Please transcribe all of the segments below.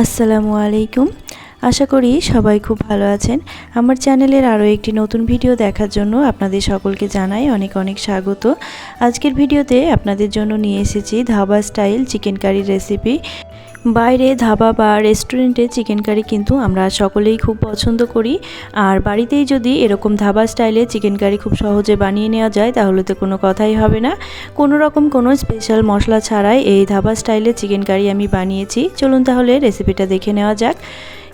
আসসালামু আলাইকুম। আশা করি সবাই খুব ভালো আছেন। আমার চ্যানেলের আরও একটি নতুন ভিডিও দেখার জন্য আপনাদের সকলকে জানাই অনেক অনেক স্বাগত। আজকের ভিডিওতে আপনাদের জন্য নিয়ে এসেছি dhaba style chicken curry recipe. বাইরে ধাবা বা রেস্টুরেন্টে চিকেন কারি কিন্তু আমরা সকলেই খুব পছন্দ করি, আর বাড়িতেই যদি এরকম ধাবা স্টাইলে চিকেন কারি খুব সহজে বানিয়ে নেওয়া যায় তাহলে তো কোনো কথাই হবে না। কোনো রকম কোনো স্পেশাল মশলা ছাড়াই এই ধাবা স্টাইলে চিকেন কারি আমি বানিয়েছি। চলুন তাহলে রেসিপিটা দেখে নেওয়া যাক।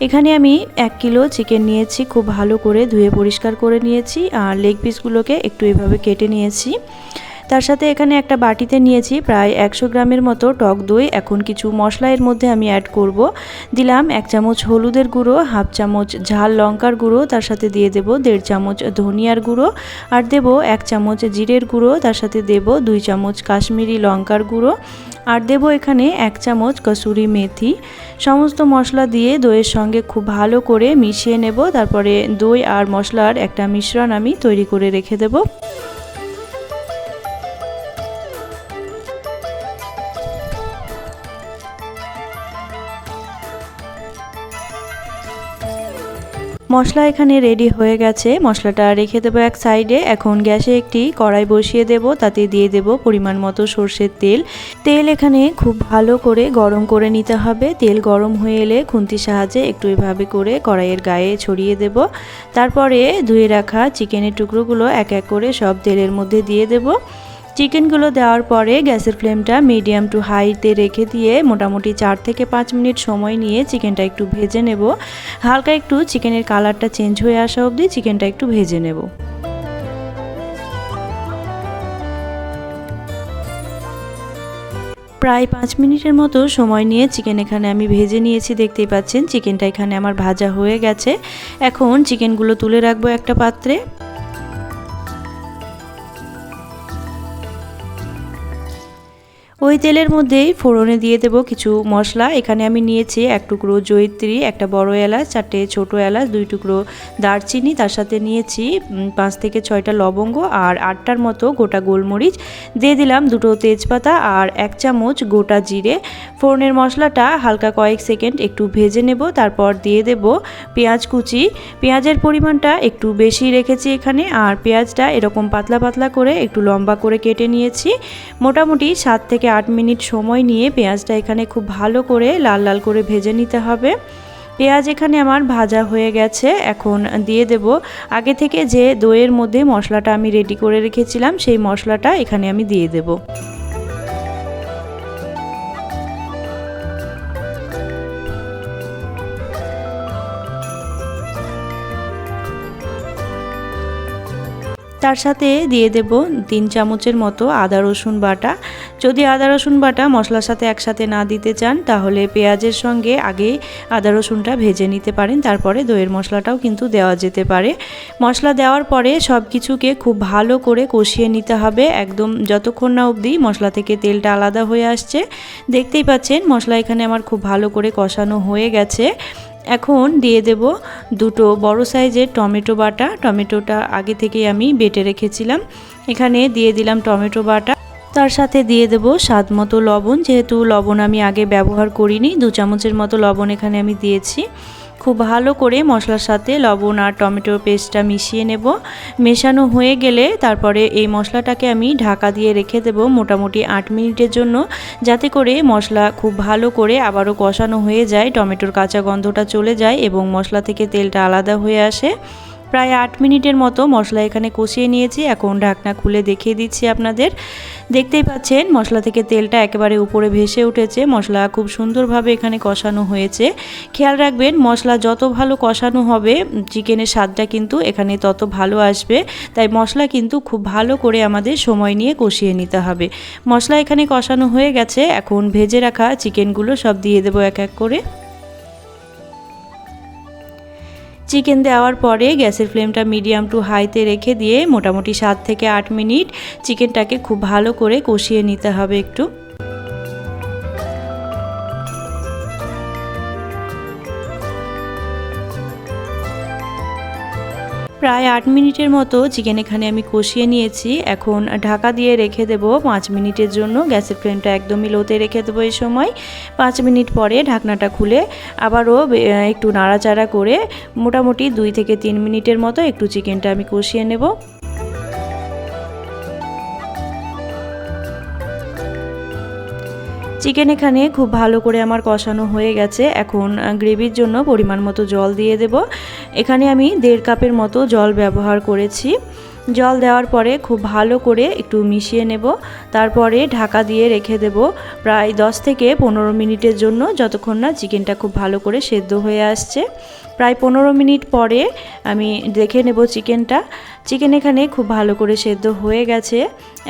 এখানে আমি 1 কিলো চিকেন নিয়েছি, খুব ভালো করে ধুয়ে পরিষ্কার করে নিয়েছি, আর লেগ পিসগুলোকে একটু এভাবে কেটে নিয়েছি। তার সাথে এখানে একটা বাটিতে নিয়েছি প্রায় 100 গ্রামের মতো টক দই। এখন কিছু মশলা এর মধ্যে আমি অ্যাড করব। দিলাম 1 চামচ হলুদের গুঁড়ো, হাফ চামচ ঝাল লঙ্কার গুঁড়ো, তার সাথে দিয়ে দেব 1.5 চামচ ধনিয়ার গুঁড়ো, আর দেব 1 চামচ জিরের গুঁড়ো, তার সাথে দেব 2 চামচ কাশ্মীরি লঙ্কার গুঁড়ো, আর দেব এখানে 1 চামচ কসুরি মেথি। সমস্ত মশলা দিয়ে দইয়ের সঙ্গে খুব ভালো করে মিশিয়ে নেব। তারপরে দই আর মশলার একটা মিশ্রণ আমি তৈরি করে রেখে দেব। মশলা এখানে রেডি হয়ে গেছে, মশলাটা রেখে দেবো এক সাইডে। এখন গ্যাসে একটি কড়াই বসিয়ে দেব, তাতে দিয়ে দেব পরিমাণ মতো সরষের তেল। তেল এখানে খুব ভালো করে গরম করে নিতে হবে। তেল গরম হয়ে এলে খুন্তির সাহায্যে একটু এভাবে করে কড়াইয়ের গায়ে ছড়িয়ে দেব। তারপরে ধুয়ে রাখা চিকেনের টুকরোগুলো এক এক করে সব তেলের মধ্যে দিয়ে দেব। চিকেনগুলো দেওয়ার পরে গ্যাসের ফ্লেমটা মিডিয়াম টু হাইতে রেখে দিয়ে মোটামুটি 4 থেকে 5 মিনিট সময় নিয়ে চিকেনটা একটু ভেজে নেব। হালকা একটু চিকেনের কালারটা চেঞ্জ হয়ে আসা অবধি চিকেনটা একটু ভেজে নেব। প্রায় 5 মিনিটের মতো সময় নিয়ে চিকেন এখানে আমি ভেজে নিয়েছি। দেখতেই পাচ্ছেন চিকেনটা এখানে আমার ভাজা হয়ে গেছে। এখন চিকেনগুলো তুলে রাখবো একটা পাত্রে। ওই তেলের মধ্যেই ফোড়নে দিয়ে দেব কিছু মশলা। এখানে আমি নিয়েছি 1 টুকরো জয়িত্রী, একটা বড় এলাচ, 4টে ছোট এলাচ, 2 টুকরো দারচিনি, তার সাথে নিয়েছি 5 থেকে 6টা লবঙ্গ আর 8টার মতো গোটা গোলমরিচ। দিয়ে দিলাম 2টো তেজপাতা আর 1 চামচ গোটা জিরে। ফোড়নের মশলাটা হালকা কয়েক সেকেন্ড একটু ভেজে নেব। তারপর দিয়ে দেব পেঁয়াজ কুচি। পেঁয়াজের পরিমাণটা একটু বেশি রেখেছি এখানে, আর পেঁয়াজটা এরকম পাতলা পাতলা করে একটু লম্বা করে কেটে নিয়েছি। মোটামুটি 7 থেকে 8 মিনিট সময় নিয়ে পেঁয়াজটা এখানে খুব ভালো করে লাল লাল করে ভেজে নিতে হবে। পেঁয়াজ এখানে আমার ভাজা হয়ে গেছে। এখন দিয়ে দেব আগে থেকে যে দইয়ের মধ্যে মশলাটা আমি রেডি করে রেখেছিলাম, সেই মশলাটা এখানে আমি দিয়ে দেব। তার সাথে দিয়ে দেব 3 চামচের মতো আদা রসুন বাটা। যদি আদা রসুন বাটা মশলার সাথে একসাথে না দিতে চান তাহলে পেঁয়াজের সঙ্গে আগেই আদা রসুনটা ভেজে নিতে পারেন, তারপরে দইয়ের মশলাটাও কিন্তু দেওয়া যেতে পারে। মশলা দেওয়ার পরে সব কিছুকে খুব ভালো করে কষিয়ে নিতে হবে, একদম যতক্ষণ না অবধি মশলা থেকে তেলটা আলাদা হয়ে আসছে। দেখতেই পাচ্ছেন মশলা এখানে আমার খুব ভালো করে কষানো হয়ে গেছে। এখন দিয়ে দেব 2টো বড় সাইজের টমেটো বাটা। টমেটোটা আগে থেকেই আমি বেটে রেখেছিলাম। এখানে দিয়ে দিলাম টমেটো বাটা। তার সাথে দিয়ে দেব স্বাদ মতো লবণ। যেহেতু লবণ আমি আগে ব্যবহার করিনি, 2 চামচের মতো লবণ এখানে আমি দিয়েছি। খুব ভালো করে মশলার সাথে লবণ আর টমেটোর পেস্টটা মিশিয়ে নেব। মেশানো হয়ে গেলে তারপরে এই মশলাটাকে আমি ঢাকা দিয়ে রেখে দেব মোটামুটি 8 মিনিটের জন্য, যাতে করে মশলা খুব ভালো করে আবারও কষানো হয়ে যায়, টমেটোর কাঁচা গন্ধটা চলে যায় এবং মশলা থেকে তেলটা আলাদা হয়ে আসে। প্রায় 8 মিনিটের মতো মশলা এখানে কষিয়ে নিয়েছি। এখন ঢাকনা খুলে দেখিয়ে দিচ্ছি আপনাদের। দেখতেই পাচ্ছেন মশলা থেকে তেলটা একেবারে উপরে ভেসে উঠেছে। মশলা খুব সুন্দরভাবে এখানে কষানো হয়েছে। খেয়াল রাখবেন মশলা যত ভালো কষানো হবে চিকেনের স্বাদটা কিন্তু এখানে তত ভালো আসবে। তাই মশলা কিন্তু খুব ভালো করে আমাদের সময় নিয়ে কষিয়ে নিতে হবে। মশলা এখানে কষানো হয়ে গেছে। এখন ভেজে রাখা চিকেনগুলো সব দিয়ে দেবো এক এক করে। চিকেন দেওয়ার পরে গ্যাসের ফ্লেমটা মিডিয়াম টু হাইতে রেখে দিয়ে মোটামুটি 7 থেকে 8 মিনিট চিকেনটাকে খুব ভালো করে কষিয়ে নিতে হবে একটু। প্রায় 8 মিনিটের মতো চিকেন এখানে আমি কষিয়ে নিয়েছি। এখন ঢাকা দিয়ে রেখে দেব 5 মিনিটের জন্য। গ্যাসের ফ্লেমটা একদমই লোতে রেখে দেবো এই সময়। 5 মিনিট পরে ঢাকনাটা খুলে আবারও একটু নাড়াচাড়া করে মোটামুটি 2 থেকে 3 মিনিটের মতো একটু চিকেনটা আমি কষিয়ে নেব। চিকেন এখানে খুব ভালো করে আমার কষানো হয়ে গেছে। এখন গ্রেভির জন্য পরিমাণ মতো জল দিয়ে দেব। এখানে আমি 1.5 কাপের মতো জল ব্যবহার করেছি। জল দেওয়ার পরে খুব ভালো করে একটু মিশিয়ে নেব। তারপরে ঢাকা দিয়ে রেখে দেব প্রায় 10 থেকে 15 মিনিটের জন্য, যতক্ষণ না চিকেনটা খুব ভালো করে সেদ্ধ হয়ে আসছে। প্রায় 15 মিনিট পরে আমি দেখে নেব চিকেন এখানে খুব ভালো করে সেদ্ধ হয়ে গেছে।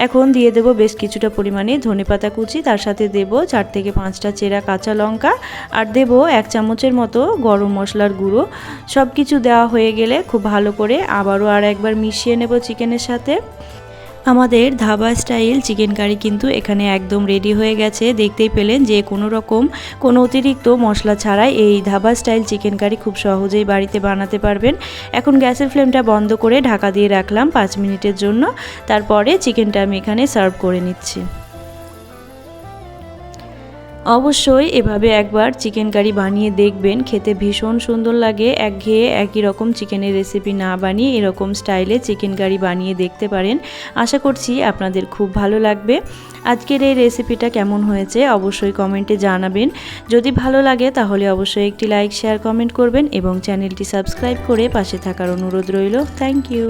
এখন দিয়ে দেব বেশ কিছুটা পরিমাণে ধনেপাতা কুচি, তার সাথে দেব 4 থেকে 5টা চেরা কাঁচা লঙ্কা, আর দেব 1 চামচের মতো গরম মশলার গুঁড়ো। সব কিছু দেওয়া হয়ে গেলে খুব ভালো করে আবারও একবার মিশিয়ে নেব চিকেনের সাথে। আমাদের ধাবা স্টাইল চিকেন কারি কিন্তু এখানে একদম রেডি হয়ে গেছে। দেখতেই পেলেন যে কোনো অতিরিক্ত মশলা ছাড়াই এই ধাবা স্টাইল চিকেন কারি খুব সহজেই বাড়িতে বানাতে পারবেন। এখন গ্যাসের ফ্লেমটা বন্ধ করে ঢাকা দিয়ে রাখলাম 5 মিনিটের জন্য। তারপরে চিকেনটা আমি এখানে সার্ভ করে নিচ্ছি। অবশ্যই এভাবে একবার চিকেন কারি বানিয়ে দেখবেন, খেতে ভীষণ সুন্দর লাগে। একঘেয়ে একই রকম চিকেনের রেসিপি না বানিয়ে এরকম স্টাইলে চিকেন কারি বানিয়ে দেখতে পারেন। আশা করছি আপনাদের খুব ভালো লাগবে। আজকের এই রেসিপিটা কেমন হয়েছে অবশ্যই কমেন্টে জানাবেন। যদি ভালো লাগে তাহলে অবশ্যই একটি লাইক, শেয়ার, কমেন্ট করবেন এবং চ্যানেলটি সাবস্ক্রাইব করে পাশে থাকার অনুরোধ রইল। Thank you.